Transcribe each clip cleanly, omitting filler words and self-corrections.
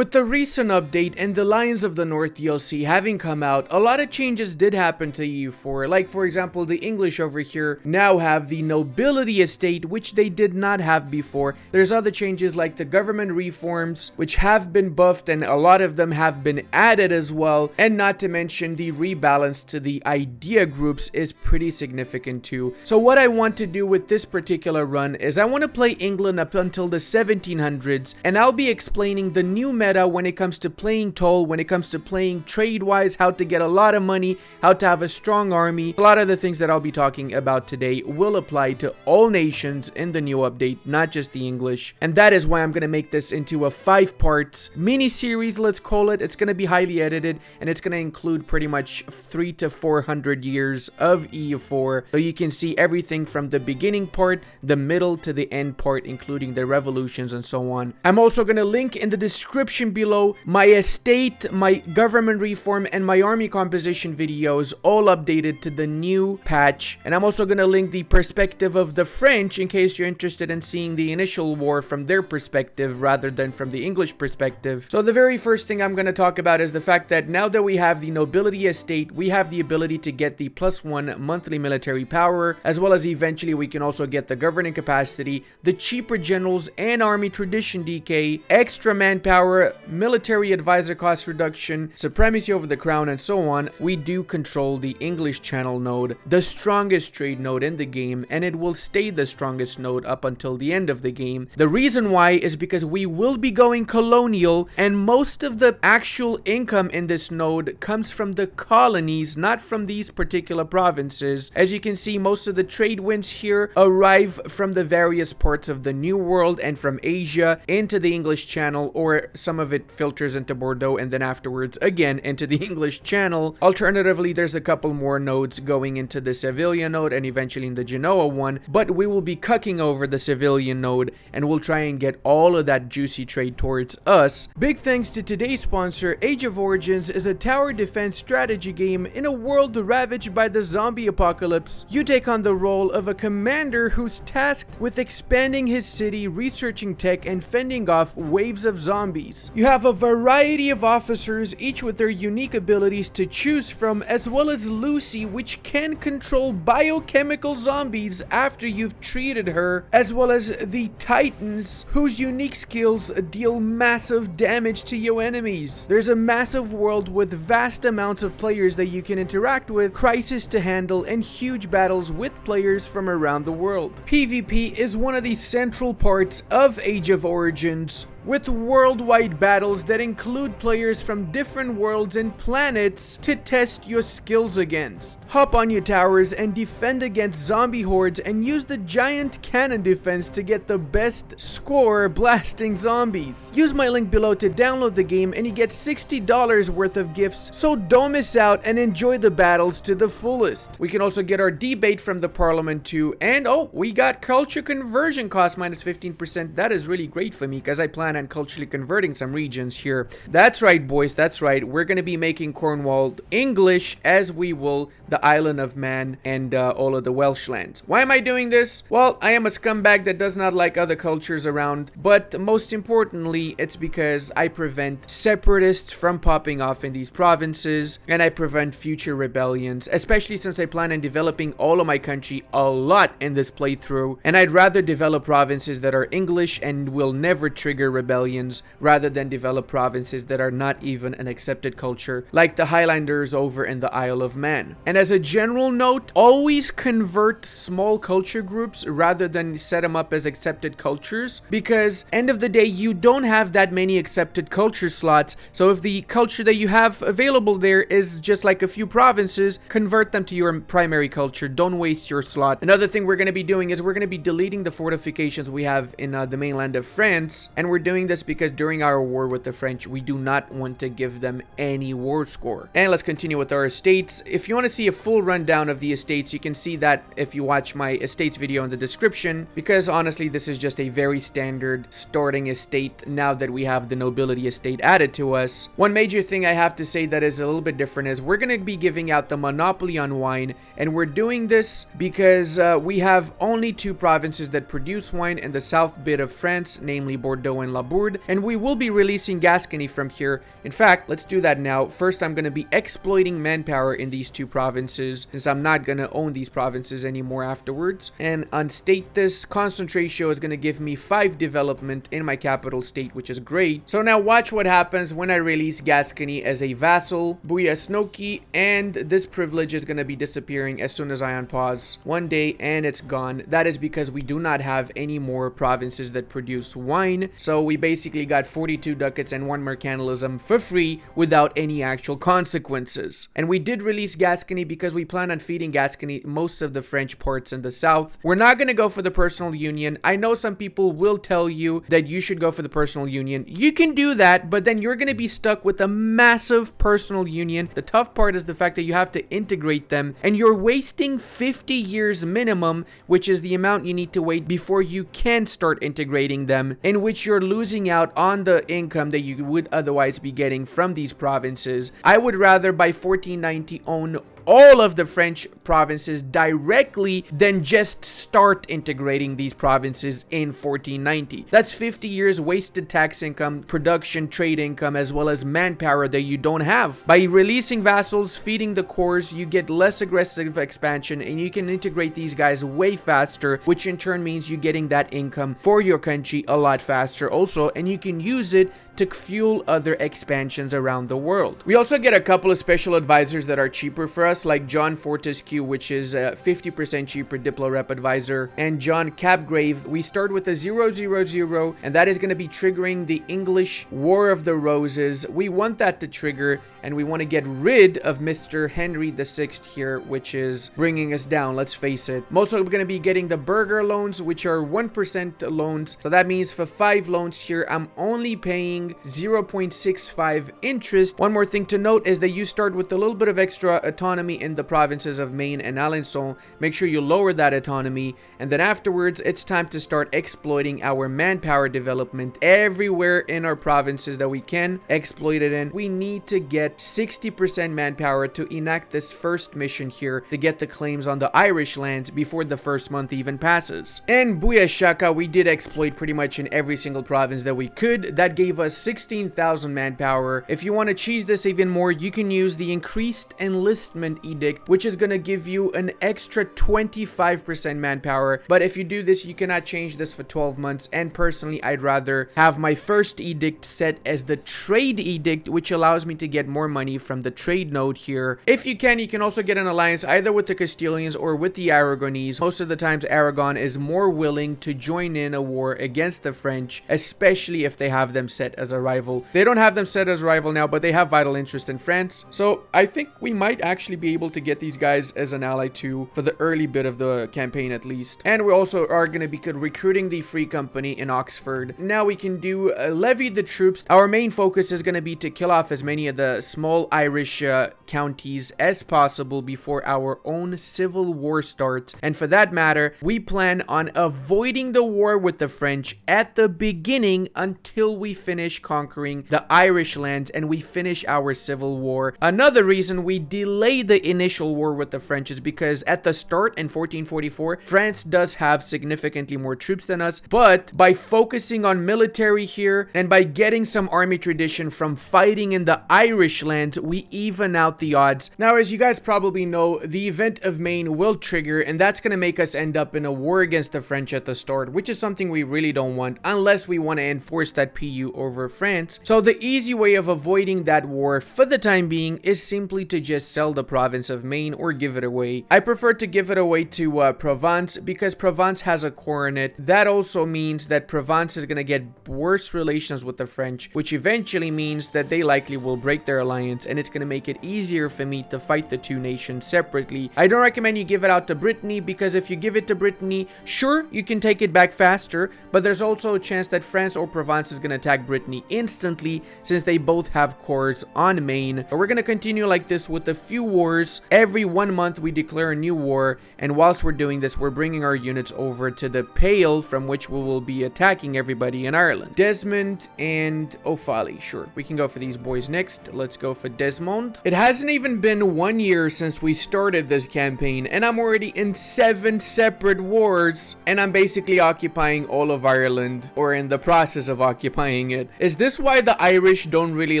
With the recent update and the Lions of the North DLC having come out, a lot of changes did happen to EU4. Like, for example, the English over here now have the nobility estate, which they did not have before. There's other changes like the government reforms, which have been buffed, and a lot of them have been added as well. And not to mention the rebalance to the idea groups is pretty significant too. So what I want to do with this particular run is I want to play England up until the 1700s, and I'll be explaining the new meta when it comes to playing toll, when it comes to playing trade-wise, how to get a lot of money, how to have a strong army. A lot of the things that I'll be talking about today will apply to all nations in the new update, not just the English. And that is why I'm going to make this into a 5-part mini-series, let's call it. It's going to be highly edited, and it's going to include pretty much 300 to 400 years of EU4. So you can see everything from the beginning part, the middle to the end part, including the revolutions and so on. I'm also going to link in the description below my estate, my government reform, and my army composition videos, all updated to the new patch. And I'm also going to link the perspective of the French in case you're interested in seeing the initial war from their perspective rather than from the English perspective. So the very first thing I'm going to talk about is the fact that now that we have the nobility estate, we have the ability to get the +1 monthly military power, as well as eventually we can also get the governing capacity, the cheaper generals and army tradition decay, extra manpower, military advisor cost reduction, supremacy over the crown, and so on. We do control the English channel node, the strongest trade node in the game, and it will stay the strongest node up until the end of the game. The reason why is because we will be going colonial, and most of the actual income in this node comes from the colonies, not from these particular provinces. As you can see, most of the trade winds here arrive from the various parts of the New World and from Asia into the English channel, or some of it filters into Bordeaux and then afterwards again into the English channel. Alternatively, there's a couple more nodes going into the Sevilla node and eventually in the Genoa one, but we will be cucking over the Sevillian node and we'll try and get all of that juicy trade towards us. Big thanks to today's sponsor. Age of Origins is a tower defense strategy game in a world ravaged by the zombie apocalypse. You take on the role of a commander who's tasked with expanding his city, researching tech, and fending off waves of zombies. You have a variety of officers, each with their unique abilities to choose from, as well as Lucy, which can control biochemical zombies after you've treated her, as well as the Titans, whose unique skills deal massive damage to your enemies. There's a massive world with vast amounts of players that you can interact with, crisis to handle, and huge battles with players from around the world. PvP is one of the central parts of Age of Origins, with worldwide battles that include players from different worlds and planets to test your skills against. Hop on your towers and defend against zombie hordes and use the giant cannon defense to get the best score blasting zombies. Use my link below to download the game and you get $60 worth of gifts, so don't miss out and enjoy the battles to the fullest. We can also get our debate from the parliament too, and oh, we got culture conversion cost minus 15%. That is really great for me because I plan on culturally converting some regions here. That's right, boys, that's right. We're going to be making Cornwall English, as we will the Island of Man and all of the Welsh lands. Why am I doing this? Well, I am a scumbag that does not like other cultures around, but most importantly, it's because I prevent separatists from popping off in these provinces, and I prevent future rebellions, especially since I plan on developing all of my country a lot in this playthrough, and I'd rather develop provinces that are English and will never trigger rebellions rather than develop provinces that are not even an accepted culture, like the Highlanders over in the Isle of Man. And as a general note, always convert small culture groups rather than set them up as accepted cultures, because end of the day, you don't have that many accepted culture slots. So if the culture that you have available there is just like a few provinces, convert them to your primary culture. Don't waste your slot. Another thing we're going to be doing is we're going to be deleting the fortifications we have in the mainland of France, and we're doing this because during our war with the French, we do not want to give them any war score. And let's continue with our estates. If you want to see a full rundown of the estates, you can see that if you watch my estates video in the description, because honestly, this is just a very standard starting estate now that we have the nobility estate added to us. One major thing I have to say that is a little bit different is we're going to be giving out the monopoly on wine, and we're doing this because we have only two provinces that produce wine in the south bit of France, namely Bordeaux and Labourd, and we will be releasing Gascony from here. In fact, let's do that now. First, I'm going to be exploiting manpower in these two provinces, since I'm not going to own these provinces anymore afterwards. And unstate this. Concentrate ratio is going to give me 5 development in my capital state, which is great. So now watch what happens when I release Gascony as a vassal. Booyah Snoki, and this privilege is going to be disappearing as soon as I unpause. One day and it's gone. That is because we do not have any more provinces that produce wine. So we basically got 42 ducats and 1 mercantilism for free without any actual consequences. And we did release Gascony because we plan on feeding Gascony most of the French parts in the south. We're not going to go for the personal union. I know some people will tell you that you should go for the personal union. You can do that, but then you're going to be stuck with a massive personal union. The tough part is the fact that you have to integrate them, and you're wasting 50 years minimum, which is the amount you need to wait before you can start integrating them, in which you're losing out on the income that you would otherwise be getting from these provinces. I would rather by 1490 own all of the French provinces directly than just start integrating these provinces in 1490. That's 50 years wasted tax income, production, trade income, as well as manpower that you don't have. By releasing vassals, feeding the cores, you get less aggressive expansion, and you can integrate these guys way faster, which in turn means you're getting that income for your country a lot faster also, and you can use it to fuel other expansions around the world. We also get a couple of special advisors that are cheaper for us, like John Fortescue, which is a 50% cheaper Diplo Rep advisor, and John Capgrave. We start with a 000, and that is going to be triggering the English War of the Roses. We want that to trigger, and we want to get rid of Mr. Henry VI here, which is bringing us down, let's face it. I'm also going to be getting the Burger loans, which are 1% loans. So that means for 5 loans here, I'm only paying 0.65 interest. One more thing to note is that you start with a little bit of extra autonomy in the provinces of Maine and Alençon. Make sure you lower that autonomy, and then afterwards it's time to start exploiting our manpower development everywhere in our provinces that we can exploit it in. We need to get 60% manpower to enact this first mission here to get the claims on the Irish lands before the first month even passes. And Booyah Shaka, we did exploit pretty much in every single province that we could. That gave us 16,000 manpower. If you want to cheese this even more, you can use the increased enlistment edict, which is going to give you an extra 25% manpower. But if you do this, you cannot change this for 12 months. And personally, I'd rather have my first edict set as the trade edict, which allows me to get more money from the trade node here. If you can also get an alliance either with the Castilians or with the Aragonese. Most of the times, Aragon is more willing to join in a war against the French, especially if they have them set as a rival. They don't have them set as a rival now, but they have vital interest in France. So I think we might actually be able to get these guys as an ally too, for the early bit of the campaign at least. And we also are going to be recruiting the Free Company in Oxford. Now we can do levy the troops. Our main focus is going to be to kill off as many of the small Irish counties as possible before our own civil war starts. And for that matter, we plan on avoiding the war with the French at the beginning until we finish conquering the Irish lands and we finish our civil war. Another reason we delay the initial war with the French is because at the start in 1444, France does have significantly more troops than us, but by focusing on military here and by getting some army tradition from fighting in the Irish lands, we even out the odds. Now, as you guys probably know, the event of Maine will trigger, and that's going to make us end up in a war against the French at the start, which is something we really don't want unless we want to enforce that PU over France. So the easy way of avoiding that war for the time being is simply to just sell the province of Maine or give it away. I prefer to give it away to Provence because Provence has a coronet. That also means that Provence is going to get worse relations with the French, which eventually means that they likely will break their alliance, and it's going to make it easier for me to fight the two nations separately. I don't recommend you give it out to Brittany, because if you give it to Brittany, sure, you can take it back faster, but there's also a chance that France or Provence is going to attack Brittany Brittany instantly, since they both have cores on Maine. But we're gonna continue like this with a few wars. Every 1 month we declare a new war, and whilst we're doing this, we're bringing our units over to the Pale, from which we will be attacking everybody in Ireland. Desmond and O'Falley, sure, we can go for these boys next. Let's go for Desmond. It hasn't even been 1 year since we started this campaign, and I'm already in 7 separate wars, and I'm basically occupying all of Ireland, or in the process of occupying it. Is this why the Irish don't really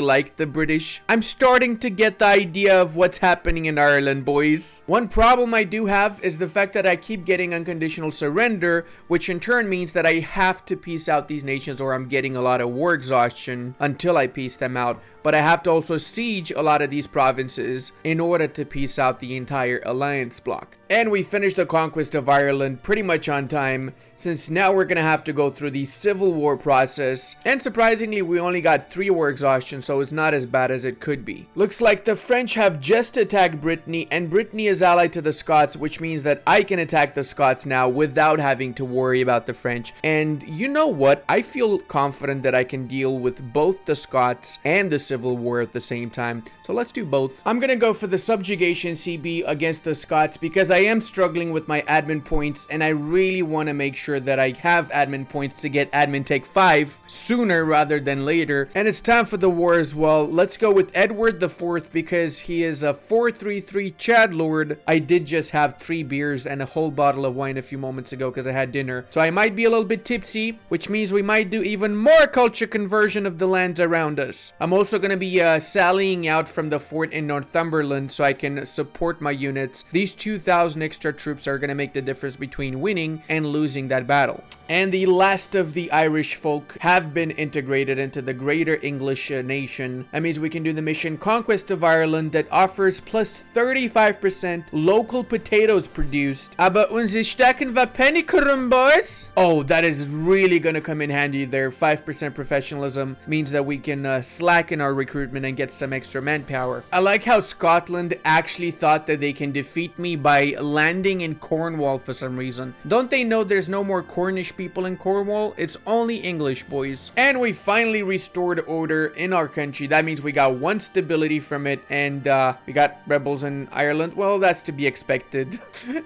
like the British? I'm starting to get the idea of what's happening in Ireland, boys. One problem I do have is the fact that I keep getting unconditional surrender, which in turn means that I have to peace out these nations, or I'm getting a lot of war exhaustion until I peace them out. But I have to also siege a lot of these provinces in order to peace out the entire alliance bloc. And we finished the conquest of Ireland pretty much on time, since now we're gonna have to go through the civil war process. And surprisingly, we only got 3 war exhaustion, so it's not as bad as it could be. Looks like the French have just attacked Brittany, and Brittany is allied to the Scots, which means that I can attack the Scots now without having to worry about the French. And you know what? I feel confident that I can deal with both the Scots and the civil war at the same time. So let's do both. I'm gonna go for the subjugation CB against the Scots because I am struggling with my admin points, and I really want to make sure that I have admin points to get admin tech 5 sooner rather than later. And it's time for the war as well. Let's go with Edward IV because he is a 433 Chad Lord. I did just have 3 beers and a whole bottle of wine a few moments ago because I had dinner. So I might be a little bit tipsy, which means we might do even more culture conversion of the lands around us. I'm also going to be sallying out from the fort in Northumberland so I can support my units. These 2,000 extra troops are going to make the difference between winning and losing that battle. And the last of the Irish folk have been integrated into the greater English nation. That means we can do the mission Conquest of Ireland that offers plus 35% local potatoes produced. Aber unsere Stärken war Pennykurum, boys. Oh, that is really going to come in handy there. 5% professionalism means that we can slacken our recruitment and get some extra manpower. I like how Scotland actually thought that they can defeat me by landing in Cornwall for some reason. Don't they know there's no more Cornish people in Cornwall? It's only English, boys. And we finally restored order in our country. That means we got 1 stability from it, and we got rebels in Ireland. Well, that's to be expected.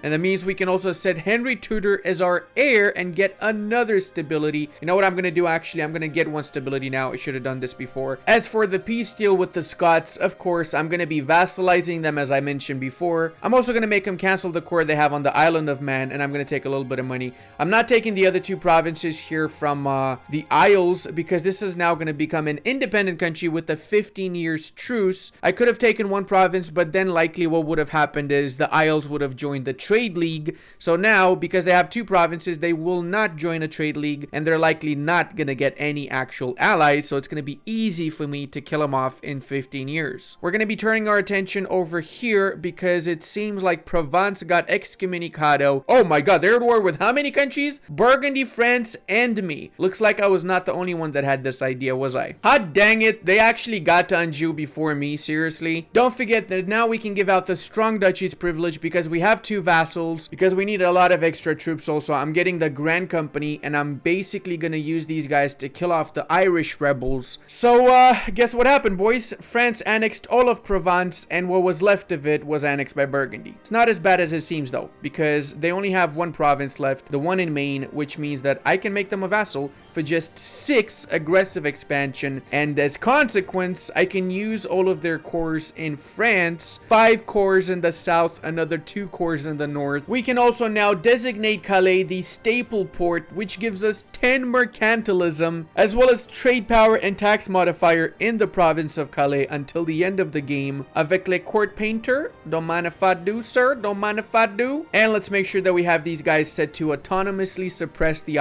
And that means we can also set Henry Tudor as our heir and get another stability. You know what I'm gonna do? Actually, I'm gonna get 1 stability now. I should have done this before. As for the peace deal with the Scots, of course, I'm gonna be vassalizing them as I mentioned before. I'm also gonna make them cancel the core they have on the Island of Man, and I'm gonna take a little bit of money. I'm not taking the other 2 provinces here from the Isles because this is now going to become an independent country with a 15 years truce. I could have taken 1 province, but then likely what would have happened is the Isles would have joined the trade league. So now, because they have 2 provinces, they will not join a trade league, and they're likely not going to get any actual allies. So it's going to be easy for me to kill them off in 15 years. We're going to be turning our attention over here because it seems like Provence got excommunicado. Oh my god, they're at war with how many countries? Burgundy, France, and me. Looks like I was not the only one that had this idea, was I? Hot dang it, they actually got to Anjou before me, seriously. Don't forget that now we can give out the strong duchy's privilege because we have 2 vassals, because we need a lot of extra troops also. I'm getting the Grand Company, and I'm basically gonna use these guys to kill off the Irish rebels. So, guess what happened, boys? France annexed all of Provence, and what was left of it was annexed by Burgundy. It's not as bad as it seems, though, because they only have 1 province left, the one in Maine, which means that I can make them a vassal for just 6 aggressive expansion, and as consequence I can use all of their cores in France, 5 cores in the south, another 2 cores in the north. We can also now designate Calais the staple port, which gives us 10 mercantilism as well as trade power and tax modifier in the province of Calais until the end of the game. Avec les court painter, don't mind if I do, sir, don't mind if I do. And let's make sure that we have these guys set to autonomously suppress the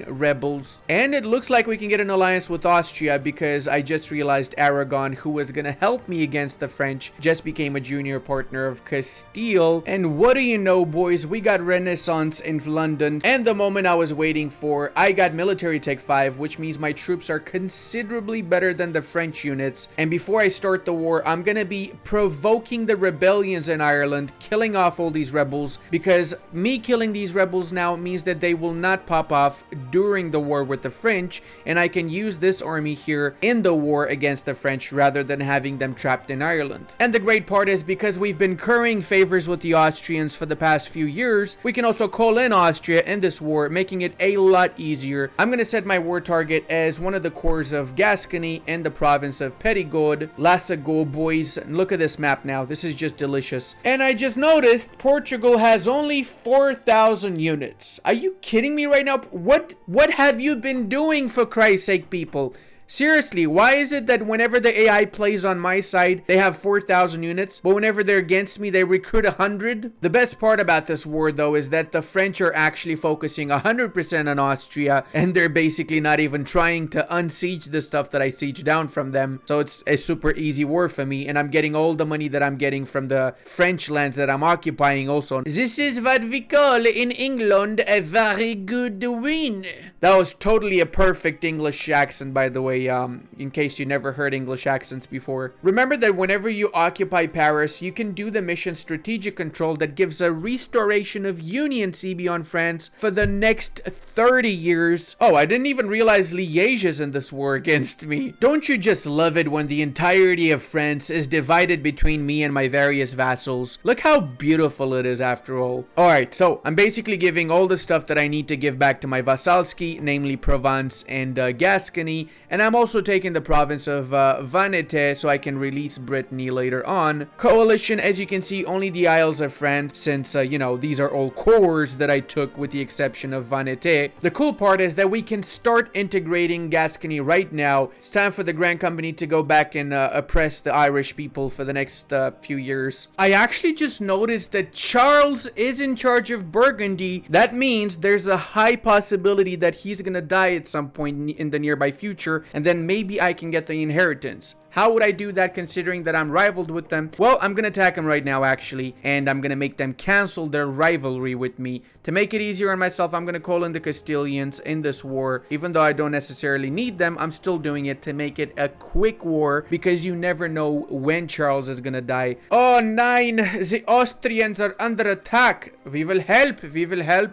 rebels. And it looks like we can get an alliance with Austria because I just realized Aragon, who was gonna help me against the French, just became a junior partner of Castile. And what do you know, boys, we got Renaissance in London, and the moment I was waiting for, I got military tech 5, which means my troops are considerably better than the French units. And before I start the war, I'm gonna be provoking the rebellions in Ireland, killing off all these rebels, because me killing these rebels now means that they will not pop off during the war with the French, and I can use this army here in the war against the French rather than having them trapped in Ireland. And the great part is, because we've been currying favors with the Austrians for the past few years, we can also call in Austria in this war, making it a lot easier. I'm gonna set my war target as one of the cores of Gascony and the province of Perigord. Lassago, boys. Look at this map now. This is just delicious. And I just noticed Portugal has only 4,000 units. Are you kidding me right now? What have you been doing, for Christ's sake, people? Seriously, why is it that whenever the AI plays on my side, they have 4,000 units, but whenever they're against me, they recruit 100? The best part about this war, though, is that the French are actually focusing 100% on Austria, and they're basically not even trying to unsiege the stuff that I siege down from them. So it's a super easy war for me, and I'm getting all the money that I'm getting from the French lands that I'm occupying also. This is what we call in England a very good win. That was totally a perfect English accent, by the way. In case you never heard English accents before. Remember that whenever you occupy Paris, you can do the mission Strategic Control that gives a restoration of Union on France for the next 30 years. Oh, I didn't even realize Liège is in this war against me. Don't you just love it when the entirety of France is divided between me and my various vassals? Look how beautiful it is after all. Alright, so I'm basically giving all the stuff that I need to give back to my Vasalski, namely Provence and Gascony, and I'm also taking the province of Vanité so I can release Brittany later on. Coalition, as you can see, only the Isles of France, since, you know, these are all cores that I took with the exception of Vanité. The cool part is that we can start integrating Gascony right now. It's time for the Grand Company to go back and oppress the Irish people for the next few years. I actually just noticed that Charles is in charge of Burgundy. That means there's a high possibility that he's gonna die at some point in the nearby future, and then maybe I can get the inheritance. How would I do that considering that I'm rivaled with them? Well, I'm gonna attack them right now actually, and I'm gonna make them cancel their rivalry with me. To make it easier on myself, I'm gonna call in the Castilians in this war. Even though I don't necessarily need them, I'm still doing it to make it a quick war, because you never know when Charles is gonna die. Oh, nine! The Austrians are under attack! We will help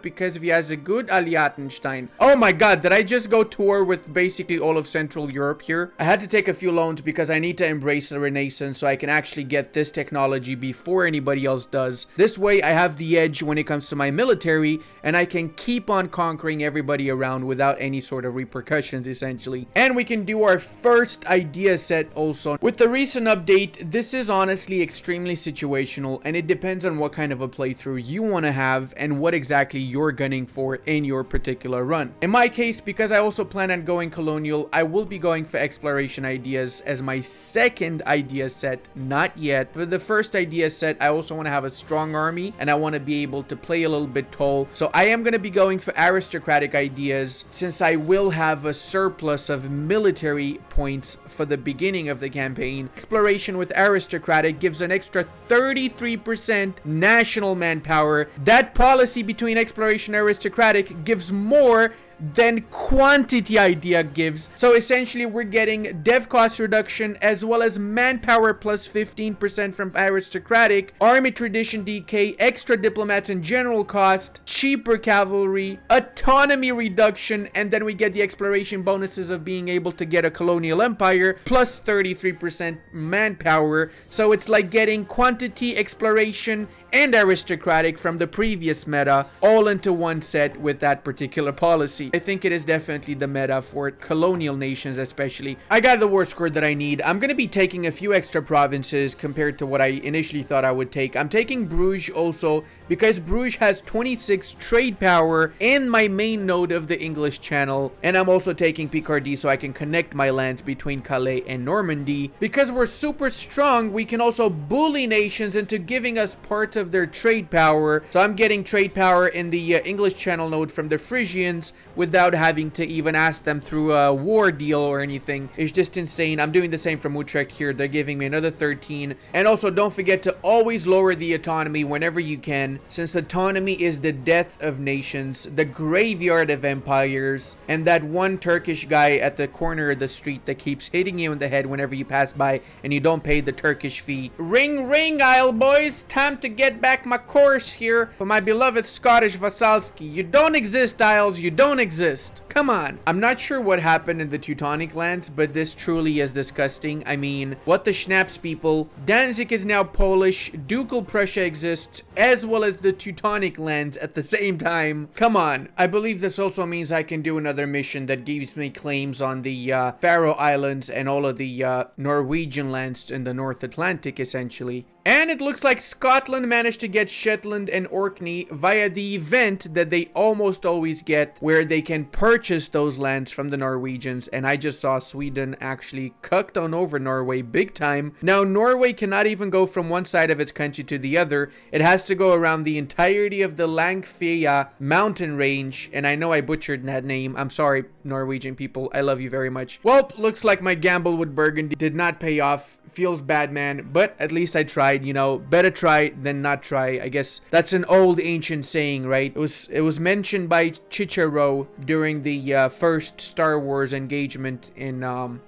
because we have a good Aliatenstein. Oh my god, did I just go to war with basically all of Central Europe here? I had to take a few loans because I need to embrace the Renaissance so I can actually get this technology before anybody else does. This way I have the edge when it comes to my military, and I can keep on conquering everybody around without any sort of repercussions essentially. And we can do our first idea set also. With the recent update, this is honestly extremely situational, and it depends on what kind of a playthrough you want to have and what exactly you're gunning for in your particular run. In my case, because I also plan on going colonial, I will be going for exploration ideas as my second idea set, not yet. For the first idea set, I also want to have a strong army, and I want to be able to play a little bit tall. So I am going to be going for aristocratic ideas, since I will have a surplus of military points for the beginning of the campaign. Exploration with aristocratic gives an extra 33% national manpower. That policy between exploration and aristocratic gives more than quantity idea gives. So essentially we're getting dev cost reduction as well as manpower plus 15% from aristocratic, army tradition decay, extra diplomats and general cost, cheaper cavalry, autonomy reduction, and then we get the exploration bonuses of being able to get a colonial empire plus 33% manpower. So it's like getting quantity, exploration, and aristocratic from the previous meta all into one set with that particular policy. I think it is definitely the meta for colonial nations especially. I got the war score that I need. I'm going to be taking a few extra provinces compared to what I initially thought I would take. I'm taking Bruges also because Bruges has 26 trade power in my main node of the English Channel, and I'm also taking Picardy so I can connect my lands between Calais and Normandy. Because we're super strong, we can also bully nations into giving us parts of their trade power. So I'm getting trade power in the English Channel node from the Frisians without having to even ask them through a war deal or anything. It's just insane. I'm doing the same from Utrecht here. They're giving me another 13. And also don't forget to always lower the autonomy whenever you can, since autonomy is the death of nations, the graveyard of empires, and that one Turkish guy at the corner of the street that keeps hitting you in the head whenever you pass by and you don't pay the Turkish fee. Ring ring, Isle boys, time to get get back my course here for my beloved Scottish Vasalski. You don't exist, Isles. You don't exist. Come on. I'm not sure what happened in the Teutonic lands, but this truly is disgusting. I mean, what the schnapps, people? Danzig is now Polish. Ducal Prussia exists, as well as the Teutonic lands at the same time. Come on. I believe this also means I can do another mission that gives me claims on the Faroe Islands and all of the Norwegian lands in the North Atlantic, essentially. And it looks like Scotland managed to get Shetland and Orkney via the event that they almost always get, where they can purchase those lands from the Norwegians. And I just saw Sweden actually cucked on over Norway big time. Now, Norway cannot even go from one side of its country to the other. It has to go around the entirety of the Langfjella mountain range. And I know I butchered that name. I'm sorry, Norwegian people. I love you very much. Well, looks like my gamble with Burgundy did not pay off. Feels bad, man. But at least I tried. You know, better try than not try. I guess that's an old ancient saying, right? It was mentioned by Cicero during the first Star Wars engagement in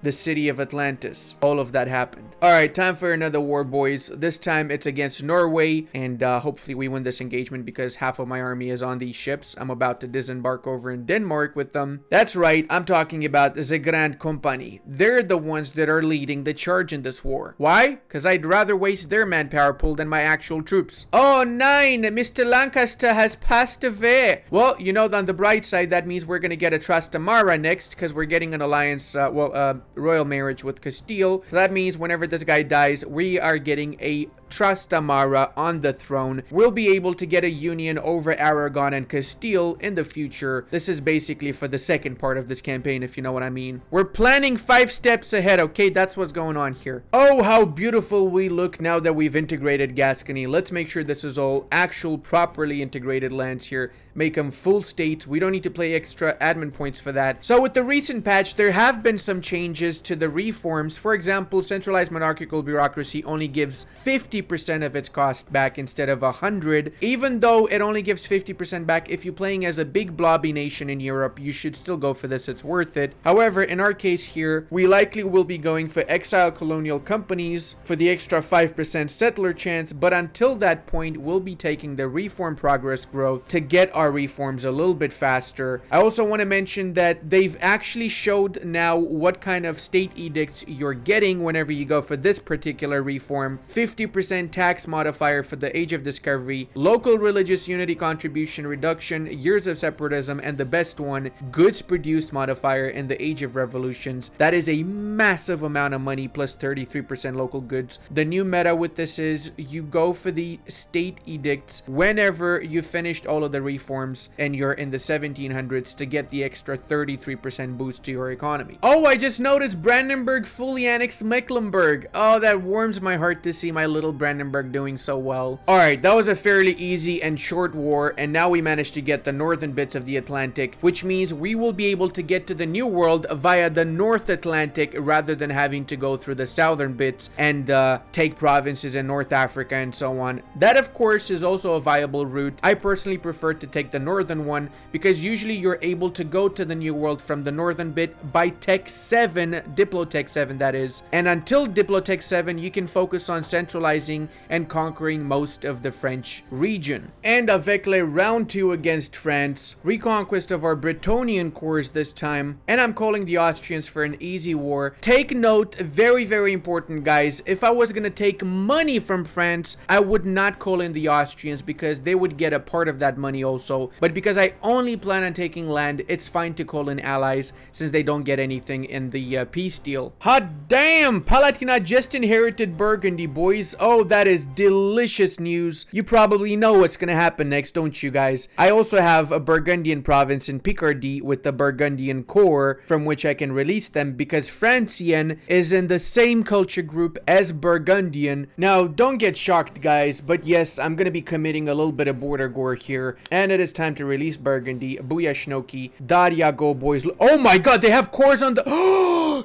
the city of Atlantis. All of that happened. All right, time for another war, boys. This time it's against Norway, and hopefully we win this engagement because half of my army is on these ships. I'm about to disembark over in Denmark with them. That's right, I'm talking about the Grand Company. They're the ones that are leading the charge in this war. Why? Because I'd rather waste their manpower pool than my actual troops. Oh, nine! Mr. Lancaster has passed away. Well, you know, on the bright side, that means we're going to get a Trastamara next, because we're getting an alliance, royal marriage with Castile. So that means whenever this guy dies, we are getting a Trastamara on the throne. We'll be able to get a union over Aragon and Castile in the future. This is basically for the second part of this campaign, if you know what I mean. We're planning 5 steps ahead, okay? That's what's going on here. Oh, how beautiful we look now that we've integrated Gascony. Let's make sure this is all actual properly integrated lands here. Make them full states. We don't need to play extra admin points for that. So with the recent patch, there have been some changes to the reforms. For example, centralized monarchical bureaucracy only gives 50% of its cost back instead of 100. Even though it only gives 50% back, if you're playing as a big blobby nation in Europe, you should still go for this. It's worth it. However, in our case here, we likely will be going for exile colonial companies for the extra 5% settler chance, but until that point, we'll be taking the reform progress growth to get our reforms a little bit faster. I also want to mention that they've actually showed now what kind of state edicts you're getting whenever you go for this particular reform. 50% tax modifier for the Age of Discovery, local religious unity contribution reduction, years of separatism, and the best one, goods produced modifier in the Age of Revolutions. That is a massive amount of money, plus 33% local goods. The new meta with this is you go for the state edicts whenever you finished all of the reforms and you're in the 1700s to get the extra 33% boost to your economy. Oh, I just noticed Brandenburg fully annexed Mecklenburg. Oh, that warms my heart to see my little Brandenburg doing so well. All right, that was a fairly easy and short war, and now we managed to get the northern bits of the Atlantic, which means we will be able to get to the New World via the North Atlantic rather than having to go through the southern bits and take provinces in North Africa and so on. That, of course, is also a viable route. I personally prefer to take the northern one because usually you're able to go to the New World from the northern bit by Tech 7, Diplotech 7 that is, and until Diplotech 7 you can focus on centralizing and conquering most of the French region. And avec les round 2 against France, reconquest of our Bretonian cores this time, and I'm calling the Austrians for an easy war. Take note, very important guys, if I was gonna take money from France, I would not call in the Austrians because they would get a part of that money also, but because I only plan on taking land, it's fine to call in allies since they don't get anything in the peace deal. Hot damn! Palatinate just inherited Burgundy, boys. Oh, that is delicious news. You probably know what's gonna happen next, don't you guys? I also have a Burgundian province in Picardy with the Burgundian core from which I can release them because Francian is in the same culture group as Burgundian. Now, don't get shocked, guys, but yes, I'm gonna be committing a little bit of border gore here, and it is time to release Burgundy. Booyah Shnoki. Daria, go boys. Oh my god, they have cores on the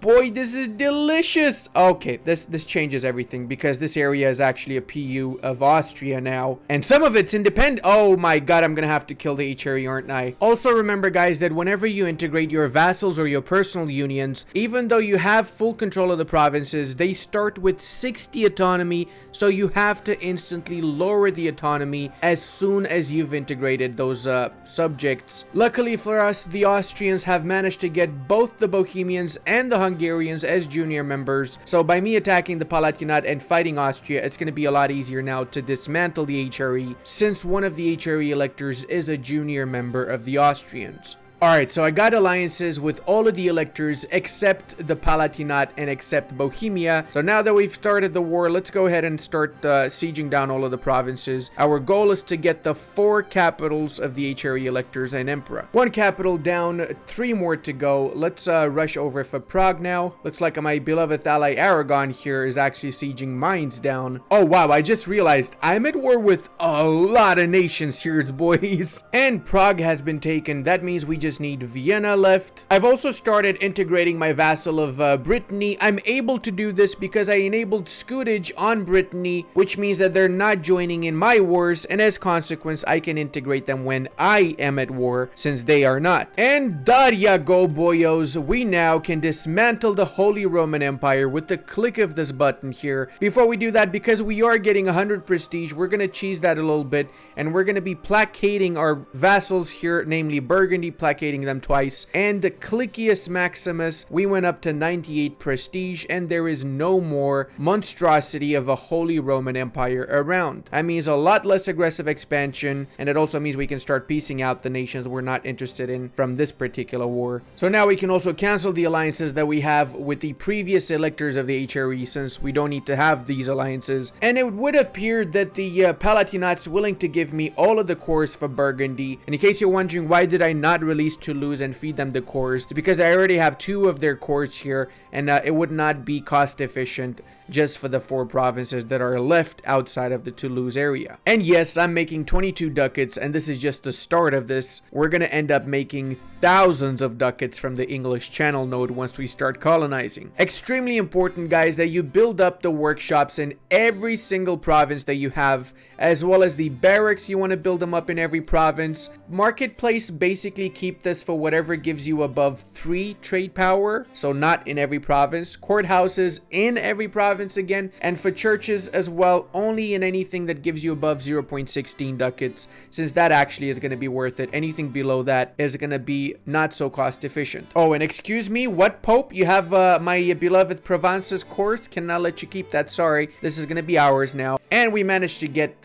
boy, this is delicious. Okay, this changes everything because this area is actually a PU of Austria now, and some of it's independent. Oh my god, I'm gonna have to kill the HRE, aren't I? Also remember, guys, that whenever you integrate your vassals or your personal unions, even though you have full control of the provinces, they start with 60 autonomy, so you have to instantly lower the autonomy as soon as you've integrated those subjects. Luckily for us, the Austrians have managed to get both the Bohemians and the Hungarians as junior members, so by me attacking the Palatinate and fighting Austria, it's going to be a lot easier now to dismantle the HRE, since one of the HRE electors is a junior member of the Austrians. Alright, so I got alliances with all of the electors except the Palatinate and except Bohemia. So now that we've started the war, let's go ahead and start sieging down all of the provinces. Our goal is to get the 4 capitals of the HRE electors and emperor. 1 capital down, 3 more to go. Let's rush over for Prague now. Looks like my beloved ally Aragon here is actually sieging mines down. Oh wow, I just realized I'm at war with a lot of nations here, boys. And Prague has been taken. That means we just need Vienna left. I've also started integrating my vassal of Brittany. I'm able to do this because I enabled scutage on Brittany, which means that they're not joining in my wars, and as consequence I can integrate them when I am at war, since they are not. And there ya go, boyos, we now can dismantle the Holy Roman Empire with the click of this button here. Before we do that, because we are getting 100 prestige, we're gonna cheese that a little bit, and we're gonna be placating our vassals here, namely Burgundy, placating them twice, and the Clicius Maximus, we went up to 98 prestige, and there is no more monstrosity of a Holy Roman Empire around. That means a lot less aggressive expansion, and it also means we can start piecing out the nations we're not interested in from this particular war. So now we can also cancel the alliances that we have with the previous electors of the HRE, since we don't need to have these alliances, and it would appear that the Palatinate's willing to give me all of the cores for Burgundy. And in case you're wondering why did I not release Toulouse and feed them the cores, because I already have 2 of their cores here, and it would not be cost efficient just for the 4 provinces that are left outside of the Toulouse area. And yes, I'm making 22 ducats, and this is just the start of this. We're gonna end up making thousands of ducats from the English Channel node once we start colonizing. Extremely important, guys, that you build up the workshops in every single province that you have, as well as the barracks. You want to build them up in every province. Marketplace, basically keep this for whatever gives you above 3 trade power, so not in every province. Courthouses in every province again, and for churches as well, only in anything that gives you above 0.16 ducats, since that actually is going to be worth it. Anything below that is going to be not so cost efficient. Oh, and excuse me, what Pope? You have my beloved Provence's court? Cannot let you keep that, sorry. This is going to be ours now. And we managed to get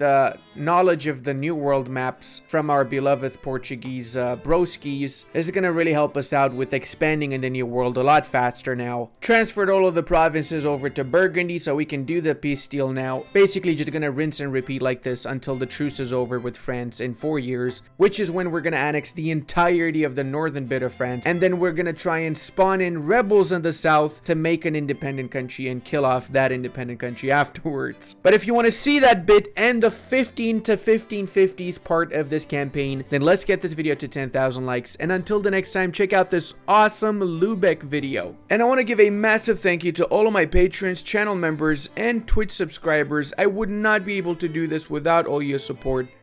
knowledge of the New World maps from our beloved Portuguese broskies. This is going to really help us out with expanding in the New World a lot faster now. Transferred all of the provinces over to Burgundy so we can do the peace deal now. Basically just going to rinse and repeat like this until the truce is over with France in 4 years, which is when we're going to annex the entirety of the northern bit of France, and then we're going to try and spawn in rebels in the south to make an independent country and kill off that independent country afterwards. But if you want to see that bit and the 15 to 1550s part of this campaign, then let's get this video to 10,000 likes, and until the next time, check out this awesome Lubeck video. And I want to give a massive thank you to all of my patrons, channel members, and Twitch subscribers. I would not be able to do this without all your support.